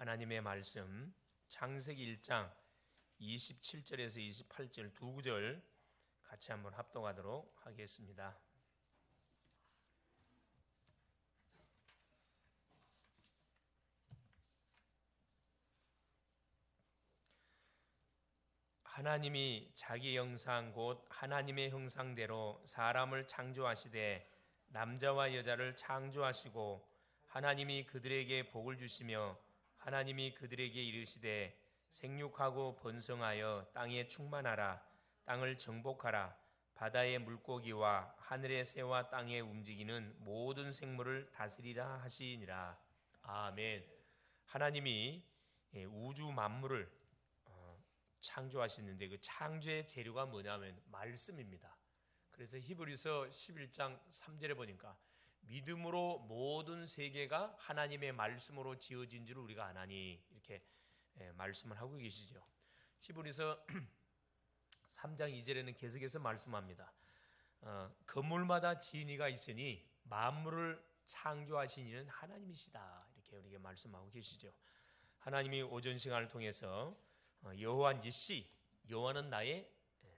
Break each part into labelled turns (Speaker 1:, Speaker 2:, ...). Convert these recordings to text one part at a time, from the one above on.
Speaker 1: 하나님의 말씀 창세기 1장 27절에서 28절 두 구절 같이 한번 합독하도록 하겠습니다. 하나님이 자기 형상 곧 하나님의 형상대로 사람을 창조하시되 남자와 여자를 창조하시고 하나님이 그들에게 복을 주시며 하나님이 그들에게 이르시되 생육하고 번성하여 땅에 충만하라. 땅을 정복하라. 바다의 물고기와 하늘의 새와 땅에 움직이는 모든 생물을 다스리라 하시니라. 아멘. 하나님이 우주 만물을 창조하시는데 그 창조의 재료가 뭐냐면 말씀입니다. 그래서 히브리서 11장 3절에 보니까 믿음으로 모든 세계가 하나님의 말씀으로 지어진 줄 우리가 아나니 이렇게 말씀을 하고 계시죠. 히브리서 3장 2절에는 계속해서 말씀합니다. 건물마다 지은이가 있으니 만물을 창조하신 이는 하나님이시다. 이렇게 우리에게 말씀하고 계시죠. 하나님이 오전 시간을 통해서 여호와 니시, 여호와는 나의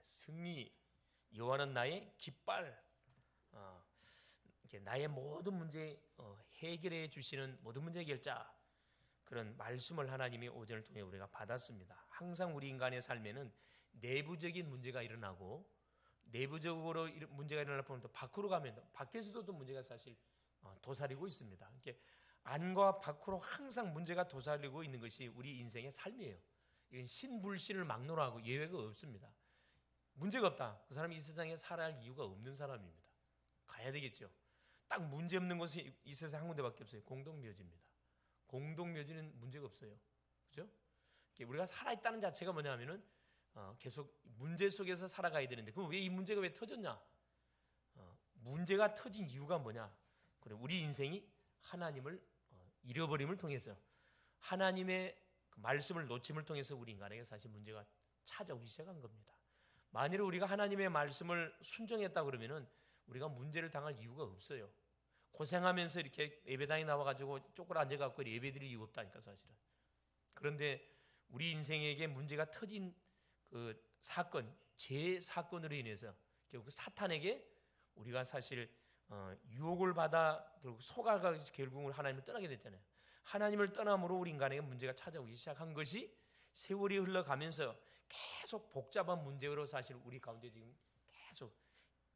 Speaker 1: 승리, 여호와는 나의 깃발, 나의 모든 문제 해결해 주시는 모든 문제 해결자, 그런 말씀을 하나님이 오전을 통해 우리가 받았습니다. 항상 우리 인간의 삶에는 내부적인 문제가 일어나고 내부적으로 문제가 일어날 보면 또 밖으로 가면 밖에서도 또 문제가 사실 도사리고 있습니다. 안과 밖으로 항상 문제가 도사리고 있는 것이 우리 인생의 삶이에요. 이건 신불신을 막론하고 예외가 없습니다. 문제가 없다. 그 사람이 이 세상에 살아야 할 이유가 없는 사람입니다. 가야 되겠죠. 딱 문제 없는 곳이 이 세상에 한 군데밖에 없어요. 공동묘지입니다. 공동묘지는 문제가 없어요. 그죠? 우리가 살아있다는 자체가 뭐냐면은 계속 문제 속에서 살아가야 되는데 그럼 왜 이 문제가 왜 터졌냐? 문제가 터진 이유가 뭐냐? 그래, 우리 인생이 하나님을 잃어버림을 통해서 하나님의 그 말씀을 놓침을 통해서 우리 인간에게 사실 문제가 찾아오기 시작한 겁니다. 만일 우리가 하나님의 말씀을 순종했다 그러면은 우리가 문제를 당할 이유가 없어요. 고생하면서 이렇게 예배당에 나와가지고 쪼그려 앉아갖고 예배드릴 이유가 없다니까 사실은. 그런데 우리 인생에게 문제가 터진 그 사건, 제 사건으로 인해서 결국 사탄에게 우리가 사실 유혹을 받아 결국 속아가 결국은 하나님을 떠나게 됐잖아요. 하나님을 떠남으로 우리 인간에게 문제가 찾아오기 시작한 것이 세월이 흘러가면서 계속 복잡한 문제로 사실 우리 가운데 지금 계속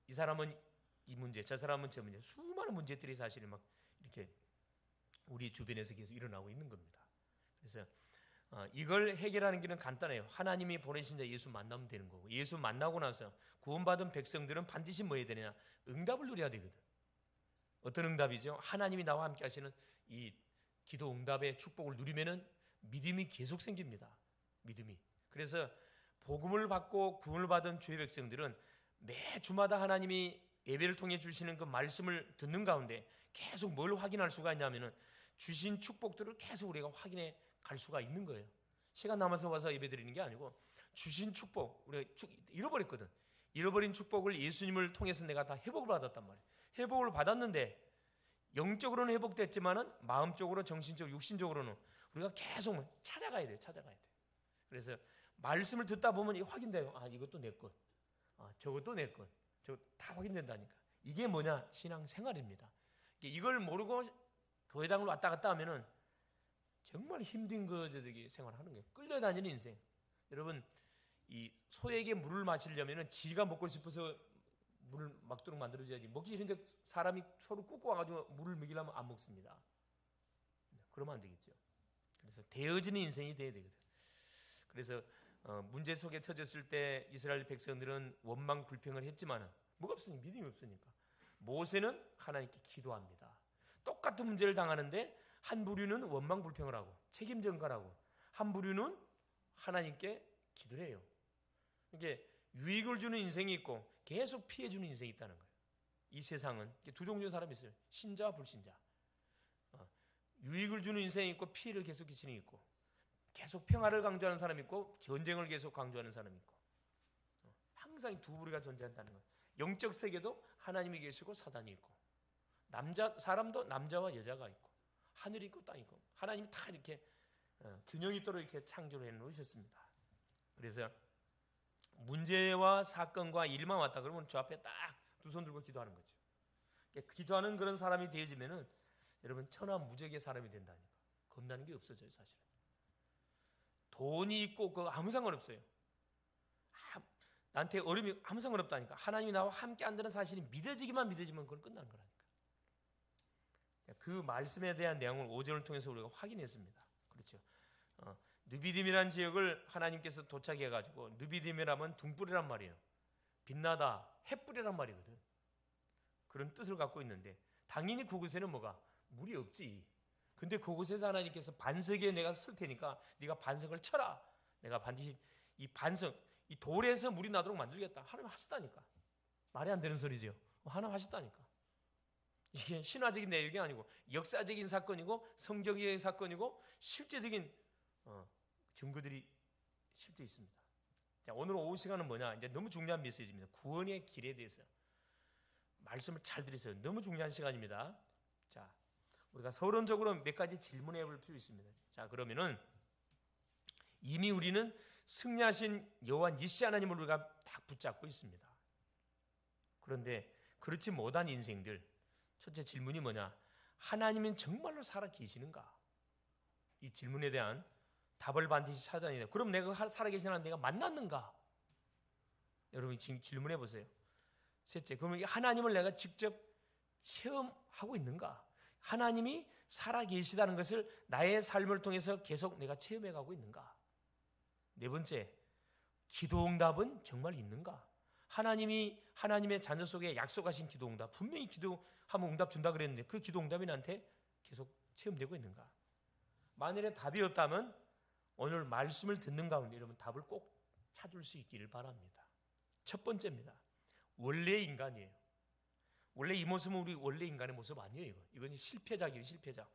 Speaker 1: 이 사람은 이 문제, 저 사람은 저 문제, 수많은 문제들이 사실 막 이렇게 우리 주변에서 계속 일어나고 있는 겁니다. 그래서 이걸 해결하는 길은 간단해요. 하나님이 보내신 자 예수 만나면 되는 거고, 예수 만나고 나서 구원받은 백성들은 반드시 뭐 해야 되느냐? 응답을 누려야 되거든. 어떤 응답이죠? 하나님이 나와 함께 하시는 이 기도 응답의 축복을 누리면은 믿음이 계속 생깁니다. 믿음이. 그래서 복음을 받고 구원을 받은 주의 백성들은 매 주마다 하나님이 예배를 통해 주시는 그 말씀을 듣는 가운데 계속 뭘 확인할 수가 있냐면은 주신 축복들을 계속 우리가 확인해 갈 수가 있는 거예요. 시간 남아서 와서 예배 드리는 게 아니고 주신 축복, 우리가 잃어버렸거든. 잃어버린 축복을 예수님을 통해서 내가 다 회복을 받았단 말이에요. 회복을 받았는데 영적으로는 회복됐지만은 마음적으로, 정신적으로, 육신적으로는 우리가 계속 찾아가야 돼요. 찾아가야 돼요. 그래서 말씀을 듣다 보면 이게 확인돼요. 아, 이것도 내 것. 저것도 내 것. 저 다 확인된다니까. 이게 뭐냐? 신앙생활입니다. 이걸 모르고 교회당을 왔다 갔다 하면은 정말 힘든 저기 생활하는 거예요. 끌려다니는 인생. 여러분, 이 소에게 물을 마시려면은 지가 먹고 싶어서 물을 먹도록 만들어줘야지. 먹기 싫은데 사람이 소를 꾹고 와가지고 물을 먹이려면 안 먹습니다. 그러면 안 되겠죠. 그래서 되어지는 인생이 돼야 되거든. 그래서 문제 속에 터졌을 때 이스라엘 백성들은 원망 불평을 했지만은 뭐가 없으니까, 믿음이 없으니까 모세는 하나님께 기도합니다. 똑같은 문제를 당하는데 한 부류는 원망 불평을 하고 책임 전가라고, 한 부류는 하나님께 기도를 해요. 이게 유익을 주는 인생이 있고 계속 피해 주는 인생이 있다는 거예요. 이 세상은 두 종류의 사람이 있어요. 신자와 불신자. 유익을 주는 인생이 있고 피해를 계속 끼치는 게 있고, 계속 평화를 강조하는 사람이 있고 전쟁을 계속 강조하는 사람이 있고, 항상 이 두 부류가 존재한다는 거예요. 영적 세계도 하나님이 계시고 사단이 있고, 사람도 남자와 여자가 있고, 하늘이 있고 땅이 있고, 하나님이 다 이렇게 균형 있도록 이렇게 창조를 해 놓으셨습니다. 그래서 문제와 사건과 일만 왔다 그러면 저 앞에 딱 두 손 들고 기도하는 거죠. 기도하는 그런 사람이 되어지면은 여러분 천하무적의 사람이 된다니까. 겁나는 게 없어져요, 사실은. 돈이 있고 그거 아무 상관없어요. 나한테 어려움이 아무 상관없다니까. 하나님이 나와 함께 한다는 사실이 믿어지면 그건 끝나는 거라니까. 그 말씀에 대한 내용을 5절을 통해서 우리가 확인했습니다. 그렇죠. 느비딤이라는 지역을 하나님께서 도착해가지고, 느비딤이라면 등불이란 말이에요. 빛나다, 햇불이란 말이거든. 그런 뜻을 갖고 있는데 당연히 그곳에는 뭐가? 물이 없지. 근데 그곳에서 하나님께서 반석에 내가 설 테니까 네가 반석을 쳐라. 내가 반드시 이 반석, 이 돌에서 물이 나도록 만들겠다. 하나님 하셨다니까. 말이 안 되는 소리죠. 하나님 하셨다니까. 이게 신화적인 내용이 아니고 역사적인 사건이고 성경의 사건이고 실제적인 증거들이 실제 있습니다. 자, 오늘 오후 시간은 뭐냐? 이제 너무 중요한 메시지입니다. 구원의 길에 대해서 말씀을 잘 들으세요. 너무 중요한 시간입니다. 자, 우리가 서론적으로 몇 가지 질문해 볼 필요 있습니다. 자, 그러면은 이미 우리는 승리하신 여호와 니시 하나님을 우리가 딱 붙잡고 있습니다. 그런데 그렇지 못한 인생들, 첫째 질문이 뭐냐? 하나님은 정말로 살아 계시는가? 이 질문에 대한 답을 반드시 찾아야 돼요. 그럼 내가 살아 계시는 하나님 내가 만났는가? 여러분 지금 질문해 보세요. 셋째, 그러면 하나님을 내가 직접 체험하고 있는가? 하나님이 살아 계시다는 것을 나의 삶을 통해서 계속 내가 체험해 가고 있는가? 네 번째, 기도응답은 정말 있는가? 하나님이 하나님의 자녀 속에 약속하신 기도응답, 분명히 기도하면 응답 준다 그랬는데 그 기도응답이 나한테 계속 체험되고 있는가? 만일에 답이 없다면 오늘 말씀을 듣는 가운데 여러분 답을 꼭 찾을 수 있기를 바랍니다. 첫 번째입니다. 원래 인간이에요. 원래 이 모습은 우리 원래 인간의 모습 아니에요. 이건 실패작이에요. 실패작.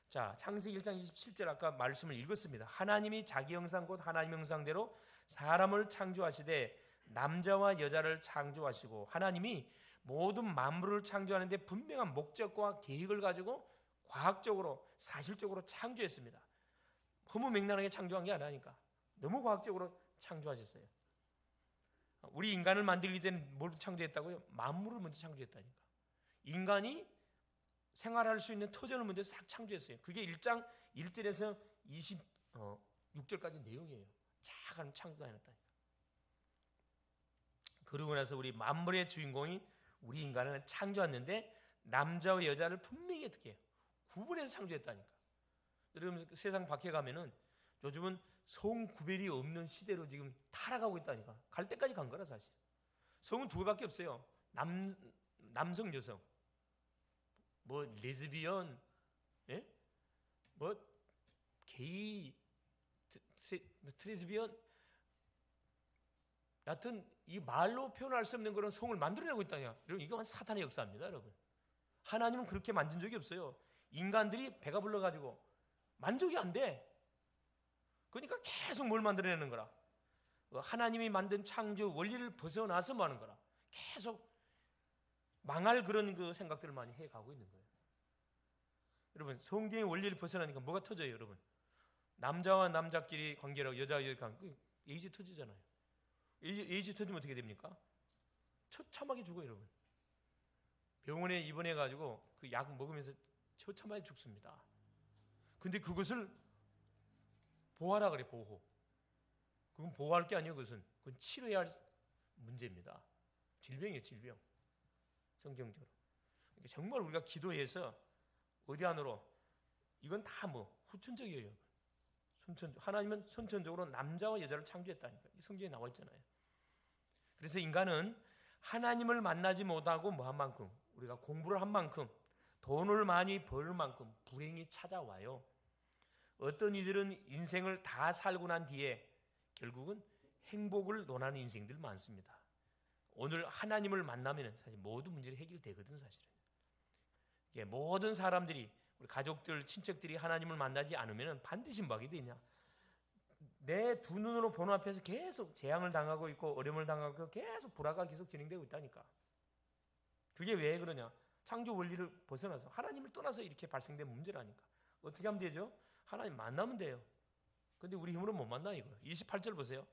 Speaker 1: 자, 창세기 1장 27절 아까 말씀을 읽었습니다. 하나님이 자기 형상 곧 하나님 형상대로 사람을 창조하시되 남자와 여자를 창조하시고, 하나님이 모든 만물을 창조하는데 분명한 목적과 계획을 가지고 과학적으로 사실적으로 창조했습니다. 허무맹랑하게 창조한 게 아니니까 너무 과학적으로 창조하셨어요. 우리 인간을 만들기 전에 뭘 창조했다고요? 만물을 먼저 창조했다니까. 인간이 생활할 수 있는 터전을 먼저 싹 창조했어요. 그게 1장 1절에서 26절까지 내용이에요. 작은 창조가 해놨다니까. 그러고 나서 우리 만물의 주인공이 우리 인간을 창조했는데 남자와 여자를 분명히 어떻게 해요? 구분해서 창조했다니까. 여러분 세상 밖에 가면은 요즘은 성 구별이 없는 시대로 지금 타락하고 있다니까. 갈 때까지 간 거라 사실. 성은 두 개밖에 없어요. 남성, 여성. 뭐 레즈비언, 예? 뭐 게이, 트레즈비언. 여하튼 이 말로 표현할 수 없는 그런 성을 만들어내고 있다냐. 여러분 이건 사탄의 역사입니다, 여러분. 하나님은 그렇게 만든 적이 없어요. 인간들이 배가 불러가지고 만족이 안 돼. 그러니까 계속 뭘 만들어내는 거라. 하나님이 만든 창조 원리를 벗어나서 뭐 하는 거라. 계속 망할 그런 그 생각들을 많이 해가고 있는 거예요. 여러분 성경의 원리를 벗어나니까 뭐가 터져요, 여러분? 남자와 남자끼리 관계라고 여자와 여자 관계, 에이즈 터지잖아요. 에이즈 터지면 어떻게 됩니까? 처참하게 죽어요, 여러분. 병원에 입원해가지고 그 약 먹으면서 처참하게 죽습니다. 근데 그것을 보호하라 그래, 보호. 그건 보호할 게 아니에요, 그건 치료해야 할 문제입니다. 질병이에요, 질병. 성경적으로. 정말 우리가 기도해서 어디 안으로, 이건 다 뭐 후천적이에요. 하나님은 선천적으로 남자와 여자를 창조했다니까. 성경에 나와 있잖아요. 그래서 인간은 하나님을 만나지 못하고 뭐 한 만큼, 우리가 공부를 한 만큼, 돈을 많이 벌 만큼 불행이 찾아와요. 어떤 이들은 인생을 다 살고 난 뒤에 결국은 행복을 논하는 인생들 많습니다. 오늘 하나님을 만나면 사실 모든 문제가 해결되거든, 사실은. 모든 사람들이, 우리 가족들, 친척들이 하나님을 만나지 않으면 반드시 뭐하게 되냐? 내 두 눈으로 보는 앞에서 계속 재앙을 당하고 있고 어려움을 당하고 있고 계속 불화가 계속 진행되고 있다니까. 그게 왜 그러냐? 창조 원리를 벗어나서 하나님을 떠나서 이렇게 발생된 문제라니까. 어떻게 하면 되죠? 하나님 만나면 돼요. 근데 우리 힘으로 못 만나 이거. 28절 보세요.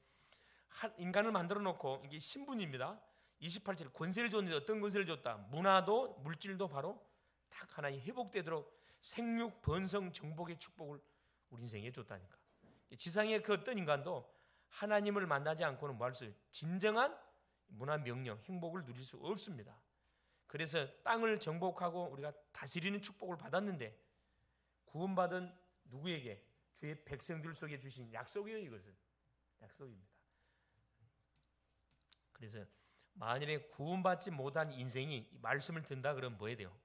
Speaker 1: 인간을 만들어 놓고 이게 신분입니다. 28절 권세를 줬는데 어떤 권세를 줬다? 문화도 물질도 바로 딱 하나의 회복되도록 생육, 번성, 정복의 축복을 우리 인생에 줬다니까. 지상의 그 어떤 인간도 하나님을 만나지 않고는 뭐 할 수, 진정한 문화 명령, 행복을 누릴 수 없습니다. 그래서 땅을 정복하고 우리가 다스리는 축복을 받았는데 구원받은 누구에게? 주의 백성들 속에 주신 약속이에요. 이것은 약속입니다. 그래서 만일에 구원받지 못한 인생이 이 말씀을 듣는다 그러면 뭐 해야 돼요?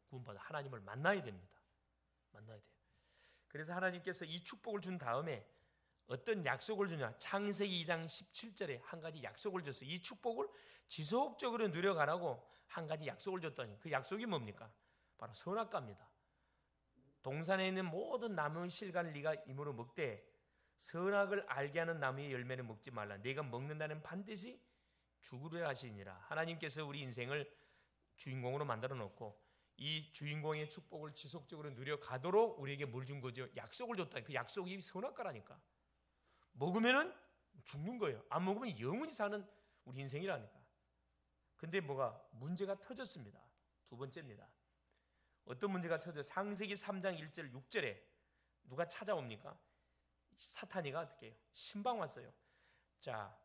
Speaker 1: 구원받아 하나님을 만나야 됩니다. 만나야 돼요. 그래서 하나님께서 이 축복을 준 다음에 어떤 약속을 주냐? 창세기 2장 17절에 한 가지 약속을 줬어요. 이 축복을 지속적으로 누려가라고 한 가지 약속을 줬더니 그 약속이 뭡니까? 바로 선악과입니다. 동산에 있는 모든 나무의 실과를 네가 임으로 먹되 선악을 알게 하는 나무의 열매를 먹지 말라. 네가 먹는다는 반드시 죽으려 하시니라. 하나님께서 우리 인생을 주인공으로 만들어 놓고 이 주인공의 축복을 지속적으로 누려가도록 우리에게 뭘 준 거죠? 약속을 줬다. 그 약속이 선악과라니까. 먹으면은 죽는 거예요. 안 먹으면 영원히 사는 우리 인생이라니까. 근데 뭐가 문제가 터졌습니다. 두 번째입니다. 어떤 문제가 터져? 창세기 3장 1절 6절에 누가 찾아옵니까? 사탄이가 어떻게 해요? 신방 왔어요. 자,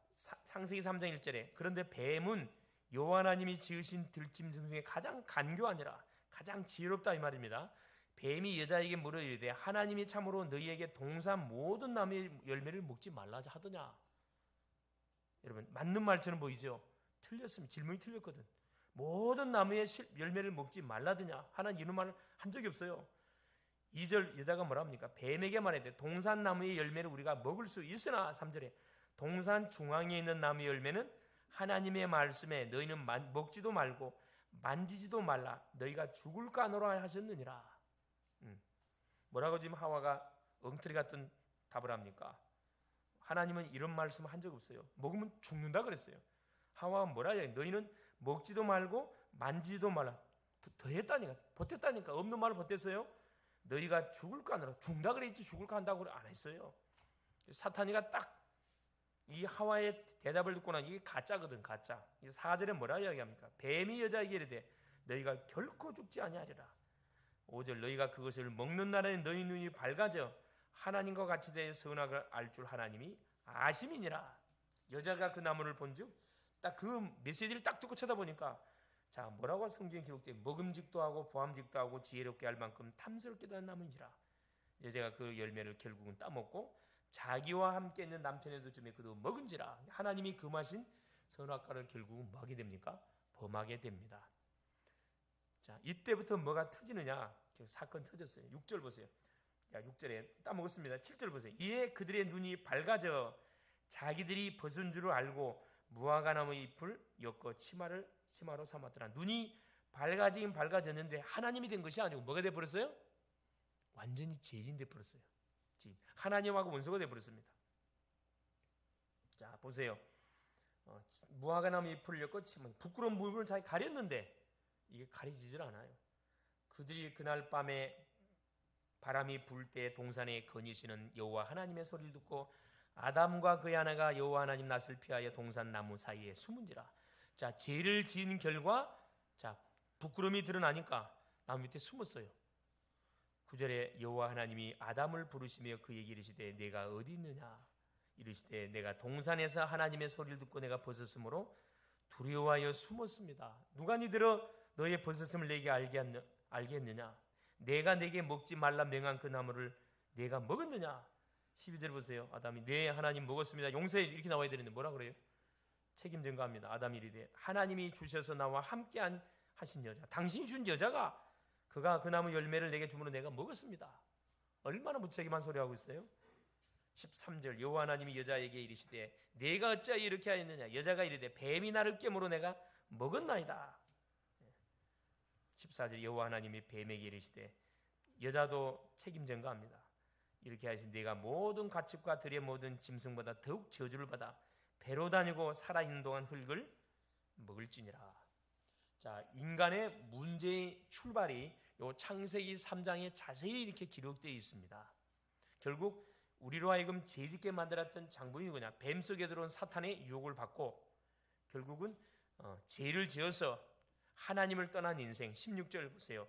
Speaker 1: 창세기 3장 1절에 그런데 뱀은 여호와 하나님이 지으신 들짐승 중에 가장 간교하니라, 가장 지혜롭다 이 말입니다. 뱀이 여자에게 물어 이르되 하나님이 참으로 너희에게 동산 모든 나무의 열매를 먹지 말라 하더냐? 여러분 맞는 말처럼 보이죠? 틀렸습니다. 질문이 틀렸거든. 모든 나무의 열매를 먹지 말라더냐? 하나님 이런 말을 한 적이 없어요. 2절 여자가 뭐라 합니까? 뱀에게 말해야 동산 나무의 열매를 우리가 먹을 수 있으나 3절에 동산 중앙에 있는 나무의 열매는 하나님의 말씀에 너희는 먹지도 말고 만지지도 말라 너희가 죽을까 하노라 하셨느니라. 뭐라고 지금 하와가 엉터리 같은 답을 합니까? 하나님은 이런 말씀을 한 적 없어요. 먹으면 죽는다 그랬어요. 하와가 뭐라 해요? 너희는 먹지도 말고 만지지도 말라. 더 했다니까. 버텼다니까. 없는 말을 버텼어요. 너희가 죽을까 하노라. 죽는다 그랬지 죽을까 한다고 안 했어요. 사탄이가 딱 이 하와의 대답을 듣고 나니 이게 가짜거든. 가짜. 4절에 뭐라 이야기합니까? 뱀이 여자에게 이르되 너희가 결코 죽지 아니하리라. 5절 너희가 그것을 먹는 날에 너희 눈이 밝아져 하나님과 같이 대해 선악을 알 줄 하나님이 아심이니라. 여자가 그 나무를 본즉 딱 그 메시지를 딱 듣고 쳐다보니까 자 뭐라고 성경에 기록돼? 먹음직도 하고 보암직도 하고 지혜롭게 할 만큼 탐스럽게도 한 나무인지라. 여자가 그 열매를 결국은 따먹고 자기와 함께 있는 남편에도 주매 그도 먹은지라. 하나님이 금하신 선악과를 결국은 뭐하게 됩니까? 범하게 됩니다. 자 이때부터 뭐가 터지느냐? 사건 터졌어요. 6절 보세요. 자 6절에 따먹었습니다. 7절 보세요. 이에 그들의 눈이 밝아져 자기들이 벗은 줄을 알고 무화과나무의 잎을 엮어 치마로 삼았더라. 눈이 밝아지긴 밝아졌는데 하나님이 된 것이 아니고 뭐가 돼버렸어요? 완전히 죄인 돼버렸어요. 하나님하고 원수가 돼버렸습니다. 자 보세요. 무화과나무 잎을 엮고 치면 부끄러운 부분을 잘 가렸는데 이게 가려지질 않아요. 그들이 그날 밤에 바람이 불 때 동산에 거니시는 여호와 하나님의 소리를 듣고 아담과 그의 아내가 여호와 하나님 낯을 피하여 동산 나무 사이에 숨은지라. 자 죄를 지은 결과 자 부끄러움이 드러나니까 나무 밑에 숨었어요. 9절에 여호와 하나님이 아담을 부르시며 그에게 이르시되 내가 어디 있느냐? 이르시되 내가 동산에서 하나님의 소리를 듣고 내가 벗었으므로 두려워하여 숨었습니다. 누가 니들어 너의 벗었음을 내게 알겠느냐? 내가 내게 먹지 말라 명한 그 나무를 내가 먹었느냐? 12절 보세요. 아담이 네 하나님 먹었습니다. 용서해 이렇게 나와야 되는데 뭐라 그래요? 책임 전가합니다. 아담이 이르되 하나님이 주셔서 나와 함께 하신 여자 당신이 준 여자가 그가 그 나무 열매를 내게 주므로 내가 먹었습니다. 얼마나 무책임한 소리 하고 있어요? 13절 여호와 하나님이 여자에게 이르시되 내가 어찌하여 이렇게 하였느냐? 여자가 이르되 뱀이 나를 깨므로 내가 먹었나이다. 14절 여호와 하나님이 뱀에게 이르시되 여자도 책임 전가합니다. 이렇게 하시니 내가 모든 가축과 들의 모든 짐승보다 더욱 저주를 받아 배로 다니고 살아있는 동안 흙을 먹을지니라. 자 인간의 문제의 출발이 요 창세기 3장에 자세히 이렇게 기록되어 있습니다. 결국 우리로 하여금 죄짓게 만들었던 장본인이 뭐냐? 뱀 속에 들어온 사탄의 유혹을 받고 결국은 죄를 지어서 하나님을 떠난 인생. 16절 보세요.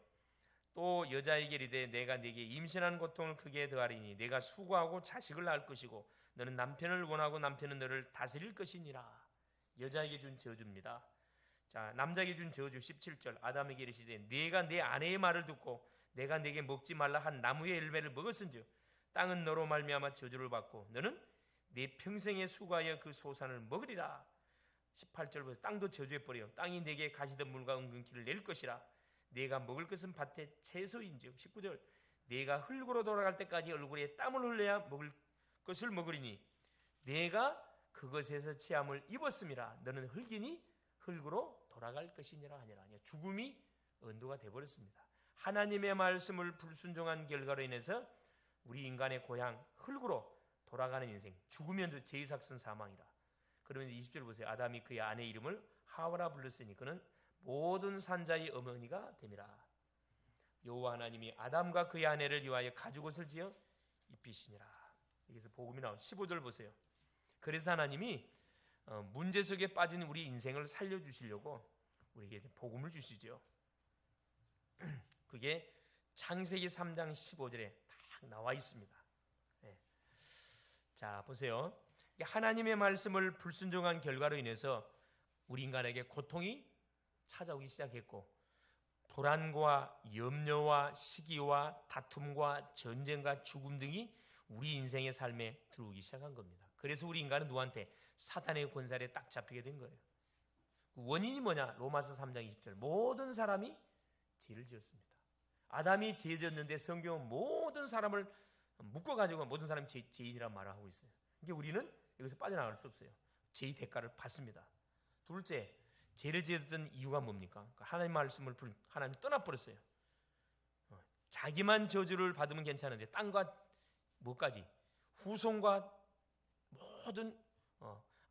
Speaker 1: 또 여자에게 이르되 내가 네게 임신한 고통을 크게 더하리니 내가 수고하고 자식을 낳을 것이고 너는 남편을 원하고 남편은 너를 다스릴 것이니라. 여자에게 준 저주입니다. 자, 남자에게 준 저주 17절. 아담에게 이르시되 네가 내 아내의 말을 듣고 내가 네게 먹지 말라 한 나무의 열매를 먹었은즉 땅은 너로 말미암아 저주를 받고 너는 네 평생에 수고하여 그 소산을 먹으리라. 18절부터 땅도 저주해 버려. 땅이 네게 가시던 물과 은근키를 낼 것이라. 네가 먹을 것은 밭의 채소인즉. 19절. 네가 흙으로 돌아갈 때까지 얼굴에 땀을 흘려야 먹을 것을 먹으리니 네가 그것에서 취함을 입었음이라. 너는 흙이니 흙으로 돌아갈 것이니라 하니라. 죽음이 언도가 되어버렸습니다. 하나님의 말씀을 불순종한 결과로 인해서 우리 인간의 고향 흙으로 돌아가는 인생, 죽으면 제의삭선 사망이라. 그러면서 20절 보세요. 아담이 그의 아내 이름을 하와라 불렀으니 그는 모든 산자의 어머니가 됨이라. 여호와 하나님이 아담과 그의 아내를 위하여 가죽옷을 지어 입히시니라. 여기서 복음이 나온 15절 보세요. 그래서 하나님이 문제 속에 빠진 우리 인생을 살려주시려고 우리에게 복음을 주시죠. 그게 창세기 3장 15절에 딱 나와 있습니다. 네. 자, 보세요. 하나님의 말씀을 불순종한 결과로 인해서 우리 인간에게 고통이 찾아오기 시작했고 불안과 염려와 시기와 다툼과 전쟁과 죽음 등이 우리 인생의 삶에 들어오기 시작한 겁니다. 그래서 우리 인간은 누구한테? 사탄의 권살에 딱 잡히게 된 거예요. 그 원인이 뭐냐? 로마서 3장 20절. 모든 사람이 죄를 지었습니다. 아담이 죄 지었는데 성경은 모든 사람을 묶어가지고 모든 사람이 죄인이라는 말을 하고 있어요. 그러니까 우리는 여기서 빠져나갈 수 없어요. 죄의 대가를 받습니다. 둘째, 죄를 지었던 이유가 뭡니까? 하나님 말씀을 하나님 떠나버렸어요. 자기만 저주를 받으면 괜찮은데 땅과 뭐까지? 후손과 모든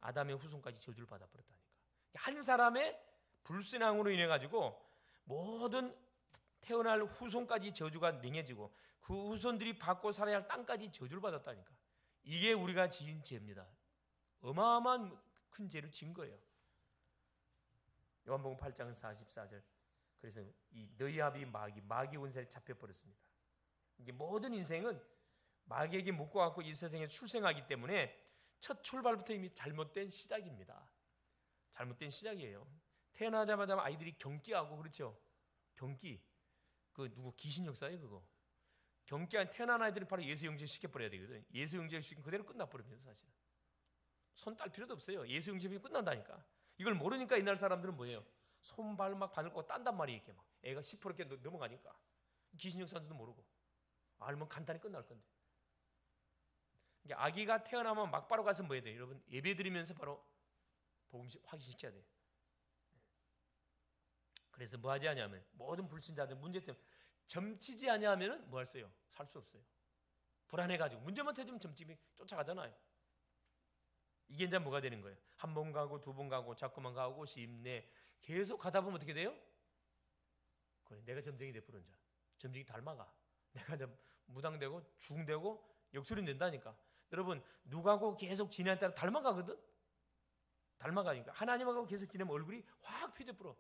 Speaker 1: 아담의 후손까지 저주를 받아버렸다니까. 한 사람의 불신앙으로 인해 가지고 모든 태어날 후손까지 저주가 명해지고 그 후손들이 받고 살아야 할 땅까지 저주를 받았다니까. 이게 우리가 지은 죄입니다. 어마어마한 큰 죄를 지은 거예요. 요한복음 8장 44절. 그래서 이 너희 아비 마귀 원세에 잡혀버렸습니다. 이게 모든 인생은 마귀에게 묶어갖고 이 세상에 출생하기 때문에 첫 출발부터 이미 잘못된 시작입니다. 잘못된 시작이에요. 태어나자마자 아이들이 경기하고 그렇죠. 경기. 그 누구 귀신 역사예요 그거. 경기한 태어난 아이들은 바로 예수 영접 시켜버려야 되거든. 예수 영접 시키면 그대로 끝나버립니다 사실은. 손 딸 필요도 없어요. 예수 영접이 끝난다니까. 이걸 모르니까 옛날 사람들은 뭐예요? 손발 막 바늘 거 딴단 말이에요. 이렇게 막 애가 시퍼렇게 넘어가니까 귀신 역사도 모르고 알면 간단히 끝날 건데. 아기가 태어나면 막바로 가서 뭐 해야 돼요? 여러분 예배 드리면서 바로 복음 확신시켜야 돼요. 그래서 뭐 하지 않냐면 모든 불신자들 문제 때문에 점치지 않냐면은 뭐 할 수 있어요? 살 수 없어요. 불안해가지고 문제만 터지면 점집이 쫓아가잖아요. 이게 이제 뭐가 되는 거예요? 한 번 가고 두 번 가고 자꾸만 가고 심내 계속 가다 보면 어떻게 돼요? 그래, 내가 점쟁이 돼버린 자. 점쟁이 닮아가. 내가 이제 무당되고 중되고 역술이 된다니까. 여러분 누구하고 계속 지내에 따라 닮아가거든. 닮아가니까 하나님하고 계속 지내면 얼굴이 확 펴져버려.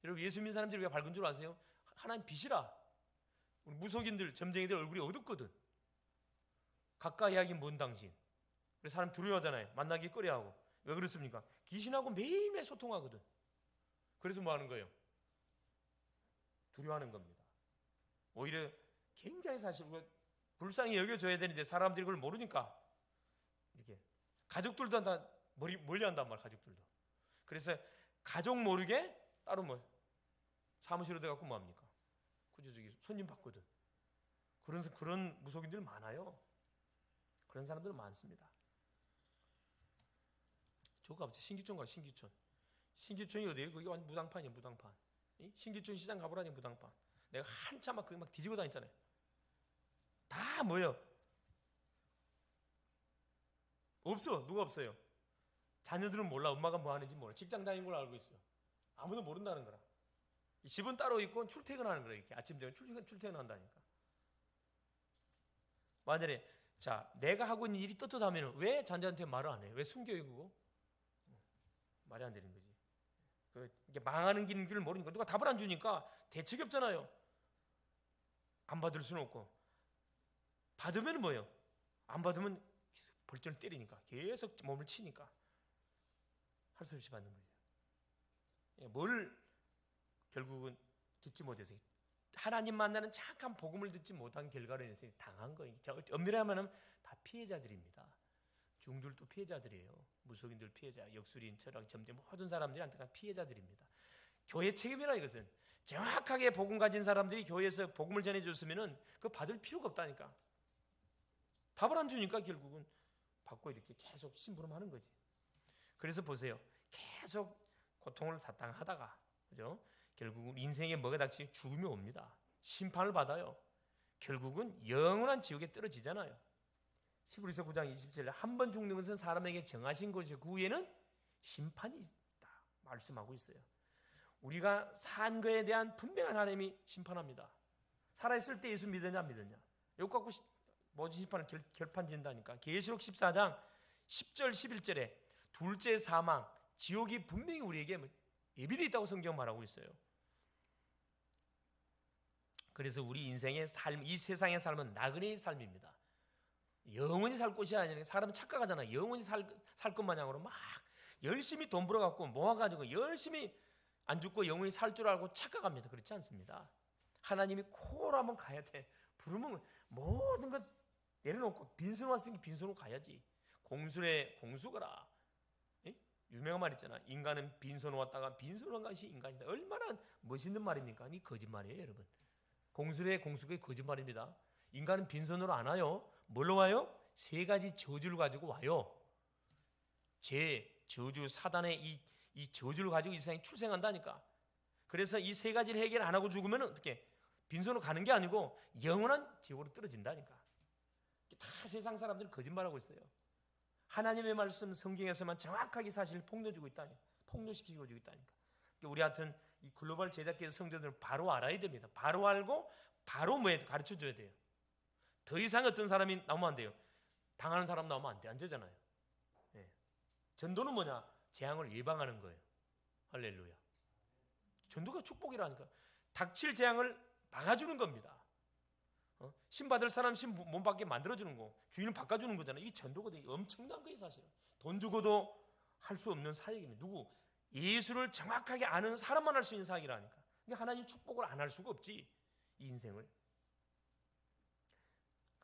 Speaker 1: 여러분 예수 믿는 사람들이 왜 밝은 줄 아세요? 하나님 빛이라. 우리 무속인들 점쟁이들 얼굴이 어둡거든. 가까이 하긴 먼 당신. 그래서 사람 두려워하잖아요. 만나기 꺼려하고. 왜 그렇습니까? 귀신하고 매일매일 소통하거든. 그래서 뭐 하는 거예요? 두려워하는 겁니다. 오히려 굉장히 사실 불쌍히 여겨줘야 되는데 사람들이 그걸 모르니까 이렇게 가족들도 다 멀리 한단 말이야. 가족들도. 그래서 가족 모르게 따로 뭐 사무실로 돼갖고 뭐 합니까? 그저 저기 손님 받거든. 그런 무속인들 많아요. 그런 사람들 많습니다. 저거 가보자. 신기촌 가. 신기촌. 신기촌이 어디예요? 거기 완전 무당판이에요. 무당판. 신기촌 시장 가보라니 무당판. 내가 한참 막 거기 막 뒤지고 다녔잖아요. 다 뭐예요? 없어. 누가 없어요? 자녀들은 몰라. 엄마가 뭐 하는지 몰라. 직장 다니는 걸 알고 있어요. 아무도 모른다는 거라. 집은 따로 있고 출퇴근하는 거라. 이렇게 아침 되면 출퇴근한다니까. 만약에 자, 내가 하고 있는 일이 떳떳하면 왜 자녀한테 말을 안 해요? 왜 숨겨요 그거? 말이 안 되는 거지. 이게 망하는 길을 모르니까 누가 답을 안 주니까 대책이 없잖아요. 안 받을 수는 없고, 받으면 뭐예요? 안 받으면 벌전을 때리니까, 계속 몸을 치니까 할 수 없이 받는 거죠. 뭘 결국은 듣지 못해서, 하나님 만나는 잠깐 복음을 듣지 못한 결과로 인해서 당한 거예요. 엄밀히 하면 다 피해자들입니다. 중들도 피해자들이에요. 무속인들 피해자, 역술인, 철학, 점쟁이 모든 사람들한테 다 피해자들입니다. 교회 책임이라 이것은. 정확하게 복음 가진 사람들이 교회에서 복음을 전해줬으면 그거 받을 필요가 없다니까. 답을 안 주니까 결국은 받고 이렇게 계속 심부름하는 거지. 그래서 보세요. 계속 고통을 당하다가, 그죠? 결국은 인생에 뭐가 닥치면 죽음이 옵니다. 심판을 받아요. 결국은 영원한 지옥에 떨어지잖아요. 히브리서 9장 27절에 한 번 죽는 것은 사람에게 정하신 것이고 그 후에는 심판이 있다 말씀하고 있어요. 우리가 산 거에 대한 분명한 하나님이 심판합니다. 살아있을 때 예수 믿느냐 안 믿느냐 이거 갖고 모든 심판을 결판진다니까. 계시록 14장 10절 11절에 둘째 사망, 지옥이 분명히 우리에게 예비되어 있다고 성경 말하고 있어요. 그래서 우리 인생의 삶, 이 세상의 삶은 나그네의 삶입니다. 영원히 살 곳이 아니라, 사람은 착각하잖아요. 영원히 살 것 마냥으로 막 열심히 돈 벌어갖고 모아가지고 열심히 안 죽고 영원히 살 줄 알고 착각합니다. 그렇지 않습니다. 하나님이 콜 한번 가야 돼. 부르면 모든 것 내려놓고 빈손 왔으니 빈손으로 가야지. 공술에 공수거라. 유명한 말 있잖아. 인간은 빈손으로 왔다가 빈손으로 간 것이 인간이다. 얼마나 멋있는 말입니까? 이 거짓말이에요, 여러분. 공술에 공수가 거짓말입니다. 인간은 빈손으로 안 와요. 뭘로 와요? 세 가지 저주를 가지고 와요. 저주, 사단의 이 저주를 가지고 이 세상에 출생한다니까. 그래서 이 세 가지를 해결 안 하고 죽으면 어떻게? 빈손으로 가는 게 아니고 영원한 지옥으로 떨어진다니까. 다 세상 사람들은 거짓말하고 있어요. 하나님의 말씀 성경에서만 정확하게 사실을 폭로시키고 있다니까. 우리 같은 이 글로벌 제작계 성도들은 바로 알아야 됩니다. 바로 알고 바로 가르쳐 줘야 돼요. 더 이상 어떤 사람이 나오면 안 돼요. 당하는 사람 나오면 안 되잖아요. 예. 전도는 뭐냐? 재앙을 예방하는 거예요. 할렐루야. 전도가 축복이라니까. 닥칠 재앙을 막아주는 겁니다. 신 받을 사람 신 못 받게 만들어주는 거, 주인을 바꿔주는 거잖아요. 이 전도거든요. 엄청난 거예요, 사실은. 돈 주고도 할 수 없는 사역입니다. 누구? 예수를 정확하게 아는 사람만 할 수 있는 사역이라니까. 근데 하나님 축복을 안 할 수가 없지, 이 인생을.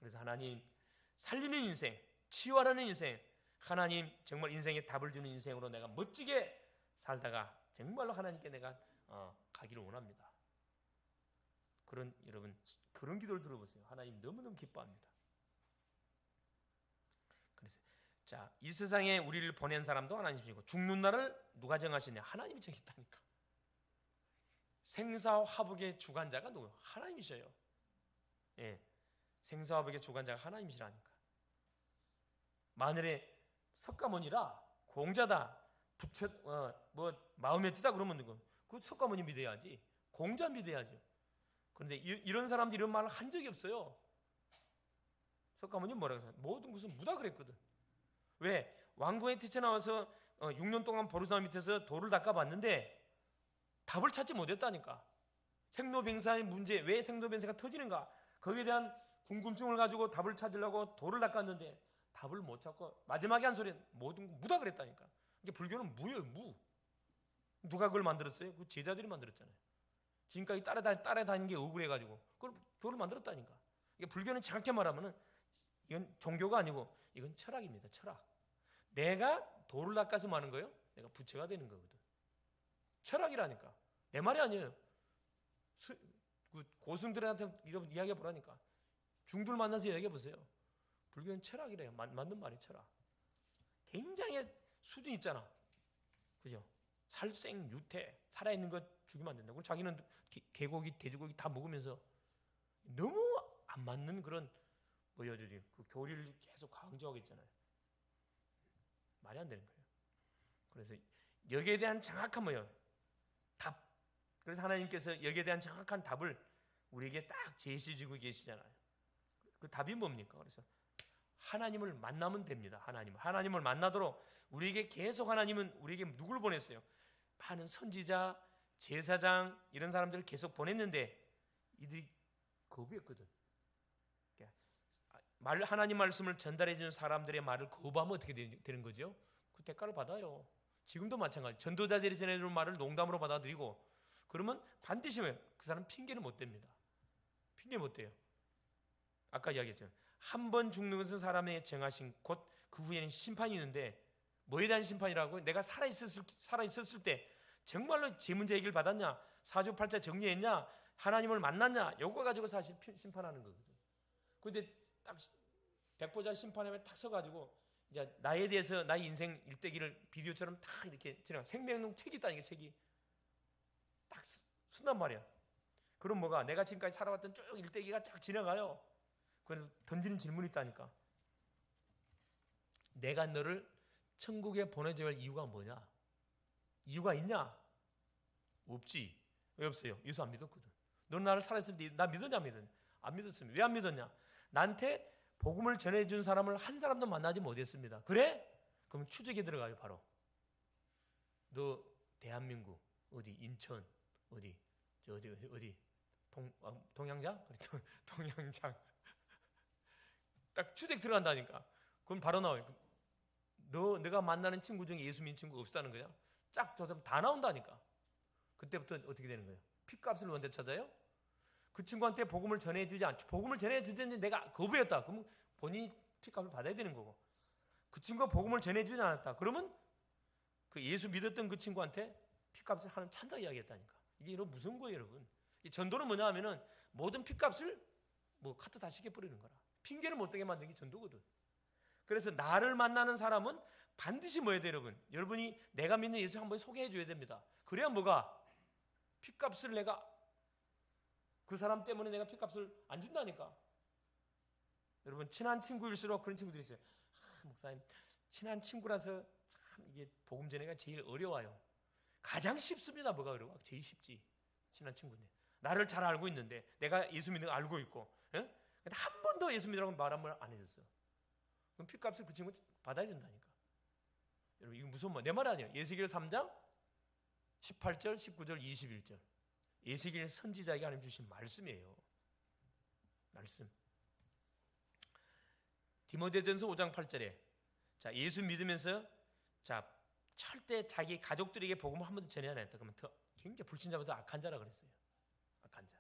Speaker 1: 그래서 하나님 살리는 인생, 치유하라는 인생, 하나님 정말 인생에 답을 주는 인생으로 내가 멋지게 살다가 정말로 하나님께 내가 가기를 원합니다. 여러분 그런 기도를 들어보세요. 하나님 너무너무 기뻐합니다. 그래서 자, 이 세상에 우리를 보낸 사람도 하나님이시고 죽는 날을 누가 정하시냐? 하나님이 정했다니까. 생사화복의 주관자가 누구예요? 하나님이셔요. 예, 생사화복의 주관자가 하나님이시라니까. 만일에 석가모니라 공자다, 마음에 드다 그러면 누구? 그 석가모니 믿어야지. 공자 믿어야죠. 그런데 이런 사람들이 이런 말을 한 적이 없어요. 석가모니 뭐라고 했어요? 모든 것은 무다 그랬거든. 왜? 왕궁에 뛰쳐나와서 6년 동안 보르사나 밑에서 돌을 닦아봤는데 답을 찾지 못했다니까. 생로병사의 문제, 왜 생로병사가 터지는가? 거기에 대한 궁금증을 가지고 답을 찾으려고 돌을 닦았는데 답을 못 찾고 마지막에 한 소리는 모든 무다 그랬다니까. 이게 불교는 무예요, 무. 누가 그걸 만들었어요? 그 제자들이 만들었잖아요. 지금까지 따라다니는 게 억울해가지고 그걸 교를 만들었다니까. 이게 불교는 정확히 말하면은 이건 종교가 아니고 이건 철학입니다. 철학. 내가 돌을 닦아서 마는 거예요. 내가 부처가 되는 거거든. 철학이라니까. 내 말이 아니에요. 고승들한테 이런 이야기해 보라니까. 중들 만나서 이야기해 보세요. 불교는 철학이래요. 맞는 말이 철학. 굉장히 수준 있잖아. 그죠? 살생, 유태, 살아있는 것 죽이면 안 된다. 그럼 자기는 개고기, 돼지고기 다 먹으면서 너무 안 맞는 그런 그 교리를 계속 강조하고 있잖아요. 말이 안 되는 거예요. 그래서 여기에 대한 정확한 답. 그래서 하나님께서 여기에 대한 정확한 답을 우리에게 딱 제시해주고 계시잖아요. 그 답이 뭡니까? 그래서 하나님을 만나면 됩니다. 하나님을 만나도록 우리에게 계속 하나님은 우리에게 누굴 보냈어요? 많은 선지자, 제사장 이런 사람들을 계속 보냈는데 이들이 거부했거든. 하나님 말씀을 전달해 주는 사람들의 말을 거부하면 어떻게 되는 거죠? 그 대가를 받아요. 지금도 마찬가지. 전도자들이 전해주는 말을 농담으로 받아들이고 그러면 반드시 그 사람 핑계는 못 댑니다. 핑계 못 대요. 아까 이야기했죠. 한 번 죽는 것은 사람의 정하신 곧 그 후에는 심판이 있는데 뭐에 대한 심판이라고? 내가 살아있었을 때 정말로 제 문제 해결 받았냐? 사주팔자 정리했냐? 하나님을 만났냐? 요거 가지고 사실 심판하는 거거든. 근데 딱 백보자 심판에 딱 서가지고 이제 나에 대해서 나의 인생 일대기를 비디오처럼 딱 이렇게 지나가. 생명록 책이 있다니까. 책이 딱 쓴단 말이야. 그럼 뭐가 내가 지금까지 살아왔던 쭉 일대기가 쫙 지나가요. 그래서 던지는 질문이 있다니까. 내가 너를 천국에 보내줘야 할 이유가 뭐냐? 이유가 있냐? 없지. 왜 없어요? 예수 안 믿었거든. 너는 나를 살아있을 때 나 믿었냐 안 믿었냐? 안 믿었습니다. 왜 안 믿었냐? 나한테 복음을 전해준 사람을 한 사람도 만나지 못했습니다. 그래? 그럼 추적에 들어가요. 바로 너 대한민국 어디 인천 어디 동양장? 동양장 딱 추적 들어간다니까. 그럼 바로 나와요. 내가 만나는 친구 중에 예수 믿는 친구가 없다는 거야? 쫙 조사하면 다 나온다니까. 그때부터 어떻게 되는 거예요? 핏값을 먼저 찾아요? 그 친구한테 복음을 전해주지 않죠. 복음을 전해주는데 내가 거부했다. 그러면 본인이 핏값을 받아야 되는 거고. 그 친구가 복음을 전해주지 않았다. 그러면 그 예수 믿었던 그 친구한테 핏값을 하는 찬자 이야기했다니까. 이게 여러분 무슨 거예요, 여러분? 이 전도는 뭐냐 하면은 모든 핏값을 카트 다 시켜버리는 거라. 핑계를 못 대게 만드는 게 전도거든. 그래서 나를 만나는 사람은 반드시 뭐 해야 돼요, 여러분? 여러분이 내가 믿는 예수 한번 소개해 줘야 됩니다. 그래야 뭐가? 핏값을 내가 그 사람 때문에 내가 핏값을 안 준다니까. 여러분 친한 친구일수록 그런 친구들이 있어요. 목사님 친한 친구라서 참 이게 복음 전해가 제일 어려워요. 가장 쉽습니다. 뭐가 어려워? 제일 쉽지. 친한 친구네. 나를 잘 알고 있는데 내가 예수 믿는 거 알고 있고, 예? 근데 한 번도 예수 믿으라고 말을 안 해줬어. 그럼 핏값을 그 친구 받아야 된다니까. 여러분 이거 무슨 말? 내 말 아니에요. 에스겔 3장 18절, 19절, 21절. 에스겔 선지자에게 하나님 주신 말씀이에요. 말씀. 디모데전서 5장 8절에 자 예수 믿으면서 자 절대 자기 가족들에게 복음을 한 번도 전해 안 했다. 그러면 더 굉장히 불신자보다 악한 자라 그랬어요. 악한 자.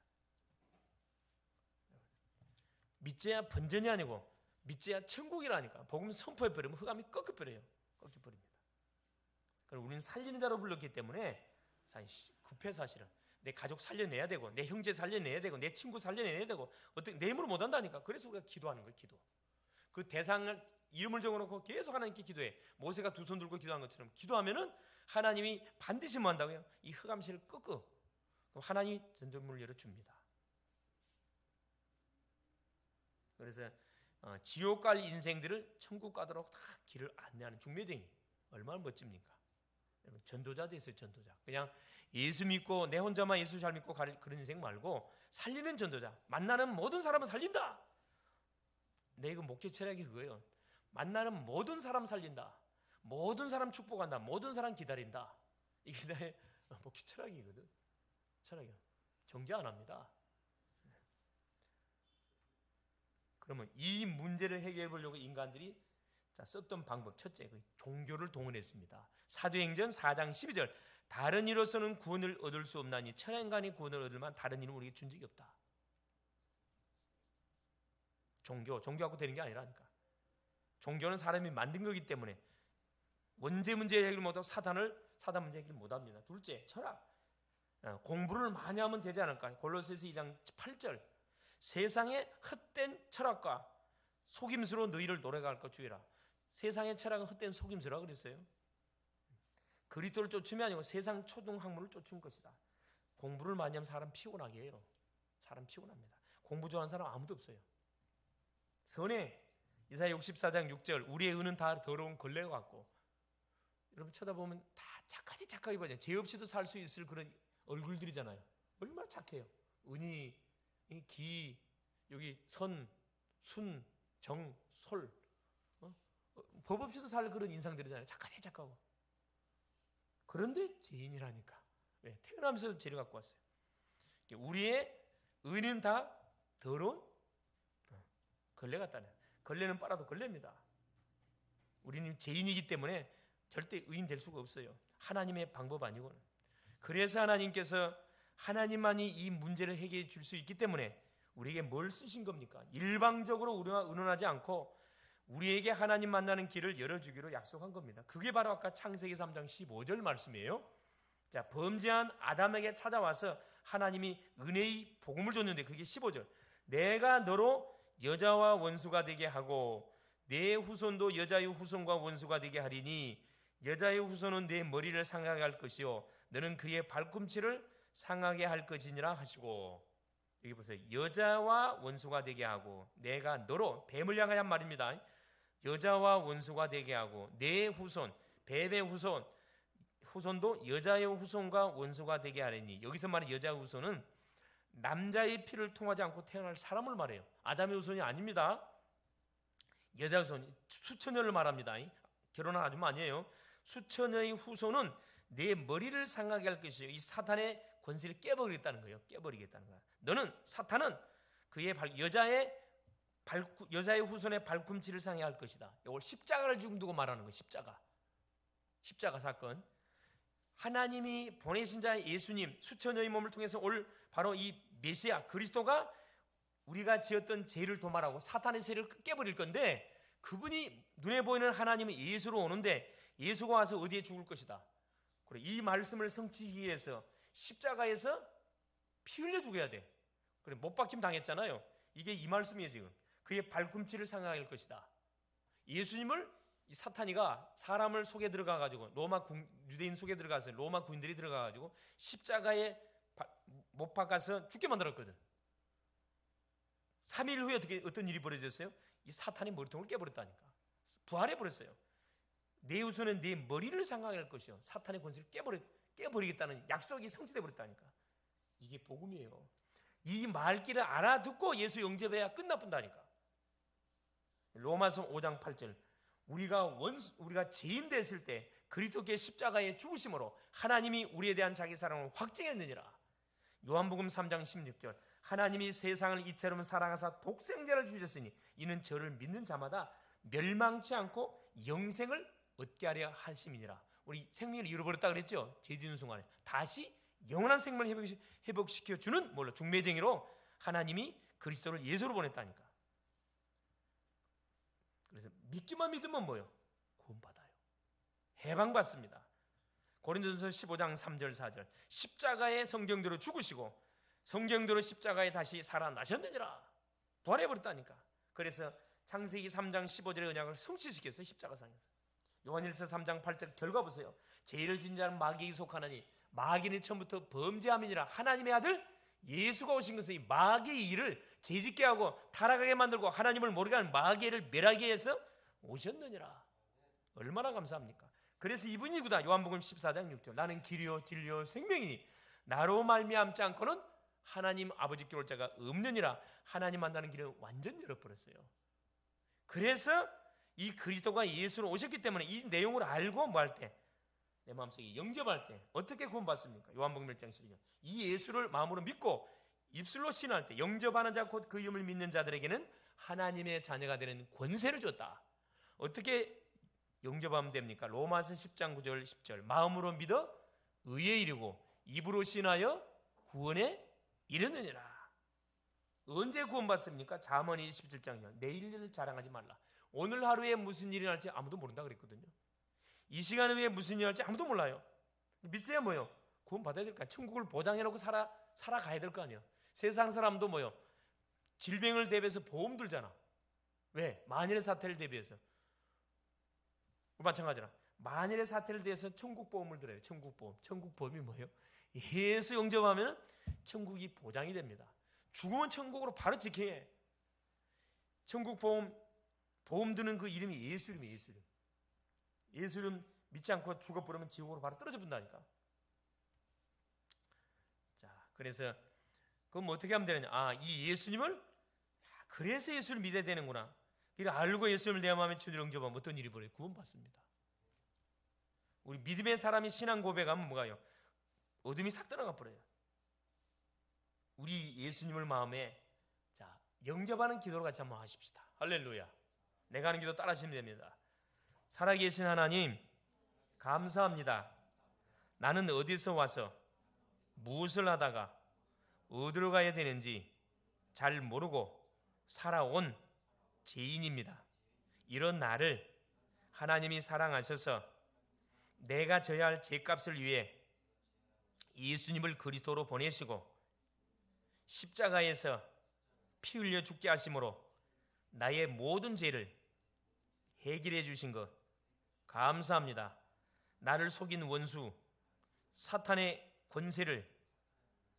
Speaker 1: 믿져야 번전이 아니고 믿져야 천국이라니까. 복음 선포해 버리면 흑암이 꺾여버려요. 꺾여버립니다. 그럼 우리는 살리는 자로 불렀기 때문에 급해 사실은. 내 가족 살려내야 되고 내 형제 살려내야 되고 내 친구 살려내야 되고 어떻게 내 힘으로 못한다니까. 그래서 우리가 기도하는 거예요. 기도. 그 대상을 이름을 적어놓고 계속 하나님께 기도해. 모세가 두 손 들고 기도한 것처럼 기도하면은 하나님이 반드시 뭐 한다고요? 이 흑암실을 꺾어. 그럼 하나님이 전전문을 열어줍니다. 그래서 지옥 갈 인생들을 천국 가도록 다 길을 안내하는 중매쟁이. 얼마나 멋집니까? 여러분 전도자 됐어요. 전도자. 그냥 예수 믿고 내 혼자만 예수 잘 믿고 갈 그런 인생 말고 살리는 전도자. 만나는 모든 사람을 살린다. 내 이거 목회 철학이 그거예요. 만나는 모든 사람 살린다. 모든 사람 축복한다. 모든 사람 기다린다. 이게 나의 목회 철학이거든. 철학이요. 정죄 안 합니다. 그러면 이 문제를 해결해 보려고 인간들이 썼던 방법 첫째, 종교를 동원했습니다. 사도행전 4장 12절 다른 이로서는 구원을 얻을 수 없나니 천하인간이 구원을 얻을 만 다른 이는 우리에게 준 적이 없다. 종교하고 되는 게 아니라니까. 종교는 사람이 만든 거기 때문에 원죄 문제 해결 못하고 사단 문제 해결 못합니다. 둘째, 철학. 공부를 많이 하면 되지 않을까. 골로새서 2장 8절 세상의 헛된 철학과 속임수로 너희를 노래갈 것 주의라. 세상의 철학은 헛된 속임수라 그랬어요. 그리스도를 쫓음이 아니고 세상 초등학문을 쫓은 것이다. 공부를 많이 하면 사람 피곤하게 해요. 사람 피곤합니다. 공부 좋아하는 사람 아무도 없어요. 선행 이사야 64장 6절 우리의 의는 다 더러운 걸레와 같고. 여러분 쳐다보면 다 착하게 보냐. 죄 없이도 살 수 있을 그런 얼굴들이잖아요. 얼마나 착해요. 은희, 기, 여기 선, 순, 정, 솔 법 없이도 살 그런 인상들이잖아요. 착하네 착하고. 그런데 죄인이라니까. 왜? 태어나면서 죄를 갖고 왔어요. 우리의 의는 다 더러운 걸레 같다네. 걸레는 빨아도 걸레입니다. 우리는 죄인이기 때문에 절대 의인 될 수가 없어요. 하나님의 방법 아니고는. 그래서 하나님께서 하나님만이 이 문제를 해결해 줄 수 있기 때문에 우리에게 뭘 쓰신 겁니까? 일방적으로 우리와 의논하지 않고 우리에게 하나님 만나는 길을 열어주기로 약속한 겁니다. 그게 바로 아까 창세기 3장 15절 말씀이에요. 자, 범죄한 아담에게 찾아와서 하나님이 은혜의 복음을 줬는데 그게 15절. 내가 너로 여자와 원수가 되게 하고 내 후손도 여자의 후손과 원수가 되게 하리니 여자의 후손은 내 머리를 상하게 할 것이요 너는 그의 발꿈치를 상하게 할 것이니라 하시고, 여기 보세요. 여자와 원수가 되게 하고 내가 너로, 뱀을 향하여 한 말입니다. 여자와 원수가 되게 하고 내 후손, 뱀의 후손도 여자의 후손과 원수가 되게 하리니, 여기서 말하는 여자의 후손은 남자의 피를 통하지 않고 태어날 사람을 말해요. 아담의 후손이 아닙니다. 여자 후손, 수처녀를 말합니다. 결혼한 아줌마 아니에요. 수처녀의 후손은 내 머리를 상하게 할 것이에요. 이 사탄의 권세를 깨버리겠다는 거예요. 깨버리겠다는 거야. 너는, 사탄은 그의 여자의 후손의 발꿈치를 상하게 할 것이다. 이걸 십자가를 지금 두고 말하는 거예요. 십자가 사건. 하나님이 보내신 자 예수님, 수천여의 몸을 통해서 올 바로 이 메시아 그리스도가 우리가 지었던 죄를 도말하고 사탄의 죄를 깨버릴 건데, 그분이 눈에 보이는 하나님은 예수로 오는데 예수가 와서 어디에 죽을 것이다. 그래, 이 말씀을 성취하기 위해서 십자가에서 피 흘려 죽어야 돼. 그래, 못 박힘 당했잖아요. 이게 이 말씀이에요. 지금 그의 발꿈치를 상하게 할 것이다. 예수님을 이 사탄이가 사람을 속에 들어가 가지고 유대인 속에 들어가서 로마 군인들이 들어가 가지고 십자가에 못 박아서 죽게 만들었거든. 3일 후에 어떤 일이 벌어졌어요? 이 사탄이 머리통을 깨버렸다니까. 부활해 버렸어요. 내 후손은 내 머리를 상하게 할 것이요 사탄의 권세를 깨버리겠다는 약속이 성취돼 버렸다니까. 이게 복음이에요. 이 말귀를 알아듣고 예수 영접해야 끝나본다니까. 로마서 5장 8절. 우리가 죄인 됐을 때 그리스도께 십자가에 죽으심으로 하나님이 우리에 대한 자기 사랑을 확증했느니라. 요한복음 3장 16절. 하나님이 세상을 이처럼 사랑하사 독생자를 주셨으니 이는 저를 믿는 자마다 멸망치 않고 영생을 얻게 하려 하심이니라. 우리 생명을 잃어버렸다 그랬죠? 죄 지은 순간에 다시 영원한 생명을 회복시켜주는 중매쟁이로 하나님이 그리스도를 예수로 보냈다니까. 그래서 믿기만 믿으면 뭐요? 구원받아요. 해방받습니다. 고린도전서 15장 3절 4절. 십자가의 성경대로 죽으시고 성경대로 십자가에 다시 살아나셨느니라. 부활해버렸다니까. 그래서 창세기 3장 15절의 언약을 성취시켰어요. 십자가상에서. 요한일서 3장 8절 결과 보세요. 죄를 진 자는 마귀에게 속하나니 마귀는 처음부터 범죄함이니라. 하나님의 아들 예수가 오신 것은 이 마귀의 일을 죄짓게 하고 타락하게 만들고 하나님을 모르게 하는 마귀를 멸하게 해서 오셨느니라. 얼마나 감사합니까? 그래서 이분이구나. 요한복음 14장 6절. 나는 길이요 진리요 생명이니 나로 말미암지 않고는 하나님 아버지께 올 자가 없느니라. 하나님 만나는 길을 완전히 열어버렸어요. 그래서 이 그리스도가 예수로 오셨기 때문에 이 내용을 알고 뭐 할 때, 내 마음속에 영접할 때 어떻게 구원받습니까? 요한복음 1장 12절. 이 예수를 마음으로 믿고 입술로 신할 때 영접하는 자 곧 그 이름을 믿는 자들에게는 하나님의 자녀가 되는 권세를 줬다. 어떻게 영접하면 됩니까? 로마서 10장 9절 10절. 마음으로 믿어 의에 이르고 입으로 신하여 구원에 이르느니라. 언제 구원받습니까? 잠언이 17장이요. 내일 일을 자랑하지 말라. 오늘 하루에 무슨 일이 날지 아무도 모른다 그랬거든요. 이 시간 후에 무슨 일이 날지 아무도 몰라요. 믿어야 뭐요? 구원받아야 될까? 천국을 보장해놓고 살아가야 될 거 아니에요. 세상 사람도 뭐요? 질병을 대비해서 보험 들잖아. 왜? 만일의 사태를 대비해서. 마찬가지라. 만일의 사태를 대해서 천국보험을 들어요. 천국보험. 천국보험이 뭐예요? 예수 영접하면 천국이 보장이 됩니다. 죽으면 천국으로 바로 직행해. 천국보험 드는 그 이름이 예수 이름이에요. 예수 이름. 예수 이름 믿지 않고 죽어버리면 지옥으로 바로 떨어져 본다니까. 자, 그래서 그럼 어떻게 하면 되느냐? 이 예수님을 그래서 예수를 믿어야 되는구나. 이를 알고 예수님을 내 마음에 주님을 영접하면 어떤 일이 벌어요? 구원받습니다. 우리 믿음의 사람이 신앙 고백하면 뭐가요? 어둠이 싹 떠나가 버려요. 우리 예수님을 마음에 영접하는 기도를 같이 한번 하십시다. 할렐루야. 내가 하는 기도 따라 하시면 됩니다. 살아계신 하나님, 감사합니다. 나는 어디서 와서 무엇을 하다가 어디로 가야 되는지 잘 모르고 살아온 죄인입니다. 이런 나를 하나님이 사랑하셔서 내가 져야 할 죄값을 위해 예수님을 그리스도로 보내시고 십자가에서 피 흘려 죽게 하심으로 나의 모든 죄를 해결해 주신 것 감사합니다. 나를 속인 원수 사탄의 권세를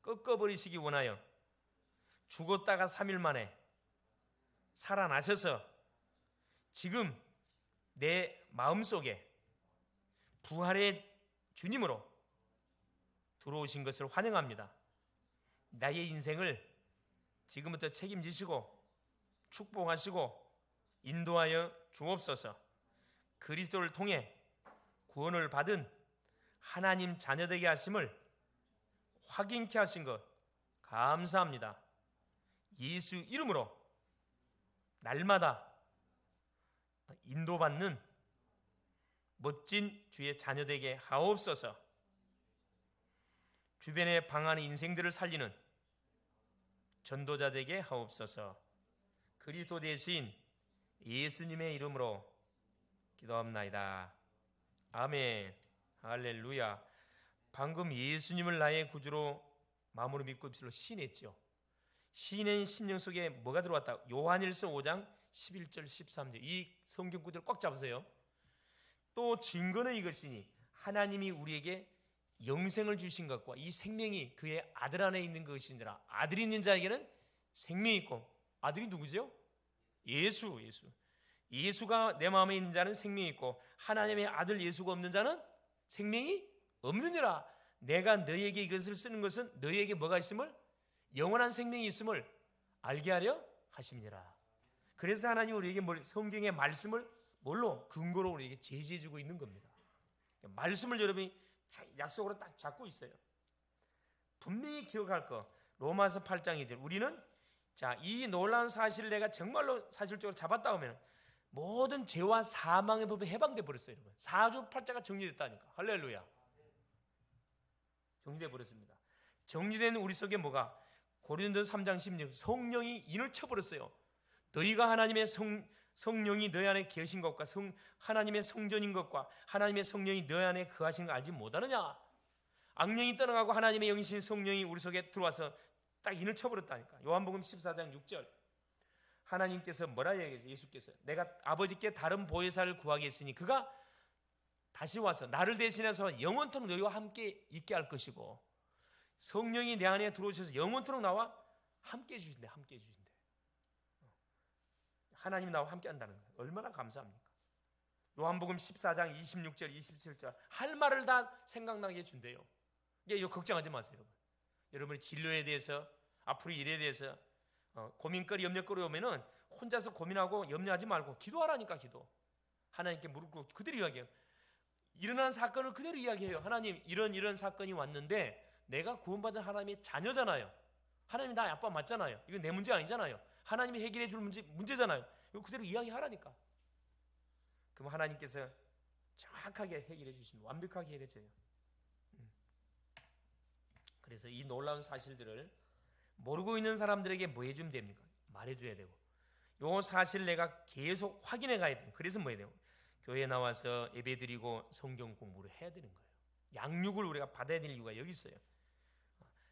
Speaker 1: 꺾어버리시기 원하여 죽었다가 3일 만에 살아나셔서 지금 내 마음속에 부활의 주님으로 들어오신 것을 환영합니다. 나의 인생을 지금부터 책임지시고 축복하시고 인도하여 주옵소서. 그리스도를 통해 구원을 받은 하나님 자녀되게 하심을 확인케 하신 것 감사합니다. 예수 이름으로 날마다 인도받는 멋진 주의 자녀되게 하옵소서. 주변에 방하는 인생들을 살리는 전도자 되게 하옵소서. 그리스도 대신 예수님의 이름으로 기도합나이다. 아멘. 할렐루야. 방금 예수님을 나의 구주로 마음으로 믿고 입술로 시인했죠. 시인의 심령 속에 뭐가 들어왔다? 요한일서 5장 11절 13절. 이 성경 구절을 꽉 잡으세요. 또 증거는 이것이니 하나님이 우리에게 영생을 주신 것과 이 생명이 그의 아들 안에 있는 것이니라. 아들이 있는 자에게는 생명이 있고, 아들이 누구죠? 예수. 예수가 내 마음에 있는 자는 생명이 있고 하나님의 아들 예수가 없는 자는 생명이 없느니라. 내가 너희에게 이것을 쓰는 것은 너희에게 뭐가 있음을, 영원한 생명이 있음을 알게 하려 하심이니라. 그래서 하나님이 우리에게 성경의 말씀을 뭘로? 근거로 우리에게 제시해주고 있는 겁니다. 말씀을 여러분이 약속으로 딱 잡고 있어요. 분명히 기억할 거. 로마서 8장 2절. 우리는 이 놀라운 사실을 내가 정말로 사실적으로 잡았다 하면 모든 죄와 사망의 법에 해방돼 버렸어요. 여러분. 사주팔자가 정리됐다니까. 할렐루야. 정리돼 버렸습니다. 정리된 우리 속에 뭐가? 고린도서 3장 16 성령이 인을 쳐버렸어요. 너희가 하나님의 성령이 너희 안에 계신 것과 하나님의 성전인 것과 하나님의 성령이 너희 안에 거하신 걸 알지 못하느냐? 악령이 떠나가고 하나님의 영이신 성령이 우리 속에 들어와서 딱 인을 쳐버렸다니까. 요한복음 14장 6절. 하나님께서 뭐라 얘기했어요? 예수께서 내가 아버지께 다른 보혜사를 구하겠으니 그가 다시 와서 나를 대신해서 영원토록 너희와 함께 있게 할 것이고 성령이 내 안에 들어오셔서 영원토록 나와 함께 해주신대. 함께 해주신대. 하나님이 나와 함께 한다는 거예요. 얼마나 감사합니까? 요한복음 14장 26절 27절 할 말을 다 생각나게 해준대요. 이거 걱정하지 마세요. 여러분. 여러분의 진로에 대해서 앞으로 일에 대해서 고민거리 염려거리 오면은 혼자서 고민하고 염려하지 말고 기도하라니까. 기도. 하나님께 무릎 꿇고 그대로 이야기해요. 일어난 사건을 그대로 이야기해요. 하나님 이런 사건이 왔는데 내가 구원받은 하나님의 자녀잖아요. 하나님이 나의 아빠 맞잖아요. 이건 내 문제 아니잖아요. 하나님이 해결해 줄 문제잖아요. 이거 그대로 이야기하라니까. 그럼 하나님께서 정확하게 해결해 주시면 완벽하게 해결해 줘요. 그래서 이 놀라운 사실들을 모르고 있는 사람들에게 뭐 해주면 됩니까? 말해줘야 되고 요 사실 내가 계속 확인해 가야 돼요. 그래서 뭐 해야 돼요? 교회에 나와서 예배드리고 성경 공부를 해야 되는 거예요. 양육을 우리가 받아야 될 이유가 여기 있어요.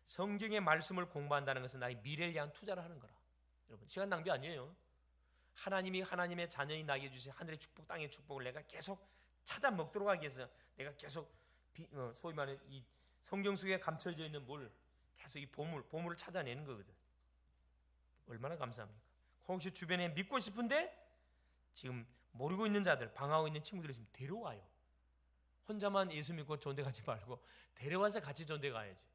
Speaker 1: 성경의 말씀을 공부한다는 것은 나의 미래를 위한 투자를 하는 거라. 여러분 시간 낭비 아니에요. 하나님이 하나님의 자녀인 나에게 주신 하늘의 축복 땅의 축복을 내가 계속 찾아 먹도록 하기 위해서 내가 계속 소위 말해 이 성경 속에 감춰져 있는 물 계속 이 보물을 찾아내는 거거든. 얼마나 감사합니까? 혹시 주변에 믿고 싶은데 지금 모르고 있는 자들, 방황하고 있는 친구들이 있으면 데려와요. 혼자만 예수 믿고 좋은 데 가지 말고 데려와서 같이 좋은 데 가야지.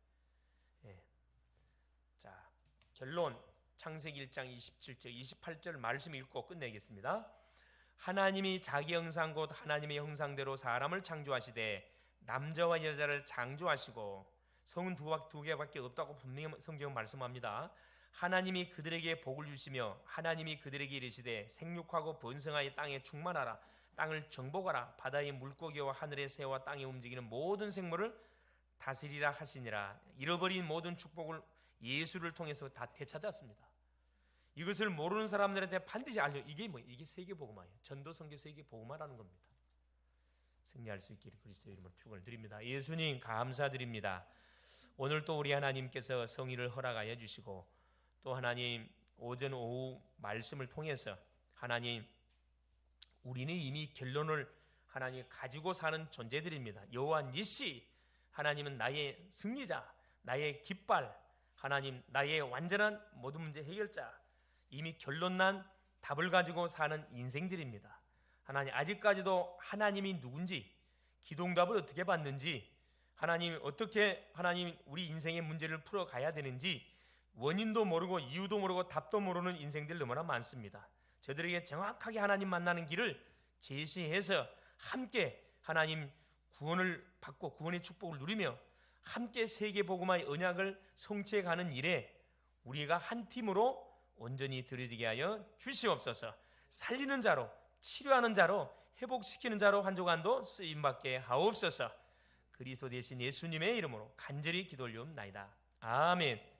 Speaker 1: 예. 자, 결론. 창세기 1장 27절 28절 말씀 읽고 끝내겠습니다. 하나님이 자기 형상 곧 하나님의 형상대로 사람을 창조하시되 남자와 여자를 창조하시고 성은 두 개밖에 없다고 분명히 성경은 말씀합니다. 하나님이 그들에게 복을 주시며 하나님이 그들에게 이르시되 생육하고 번성하여 땅에 충만하라. 땅을 정복하라. 바다의 물고기와 하늘의 새와 땅에 움직이는 모든 생물을 다스리라 하시니라. 잃어버린 모든 축복을 예수를 통해서 다 되찾았습니다. 이것을 모르는 사람들한테 반드시 알려. 이게 이게 세계복음화예요. 전도 선교 세계복음화라는 겁니다. 승리할 수 있기를 그리스도의 이름으로 축원을 드립니다. 예수님 감사드립니다. 오늘 또 우리 하나님께서 성의를 허락하여 주시고 또 하나님 오전 오후 말씀을 통해서 하나님 우리는 이미 결론을 하나님 가지고 사는 존재들입니다. 여호와 니시 하나님은 나의 승리자, 나의 깃발, 하나님 나의 완전한 모든 문제 해결자, 이미 결론난 답을 가지고 사는 인생들입니다. 하나님 아직까지도 하나님이 누군지, 기도응답을 어떻게 받는지, 하나님 어떻게 하나님 우리 인생의 문제를 풀어가야 되는지 원인도 모르고 이유도 모르고 답도 모르는 인생들 너무나 많습니다. 저들에게 정확하게 하나님 만나는 길을 제시해서 함께 하나님 구원을 받고 구원의 축복을 누리며 함께 세계복음화의 언약을 성취해가는 일에 우리가 한 팀으로 온전히 드려지게 하여 주시옵소서. 살리는 자로, 치료하는 자로, 회복시키는 자로 한 조간도 쓰임받게 하옵소서. 그리스도 되신 예수님의 이름으로 간절히 기도 올리옵나이다. 아멘.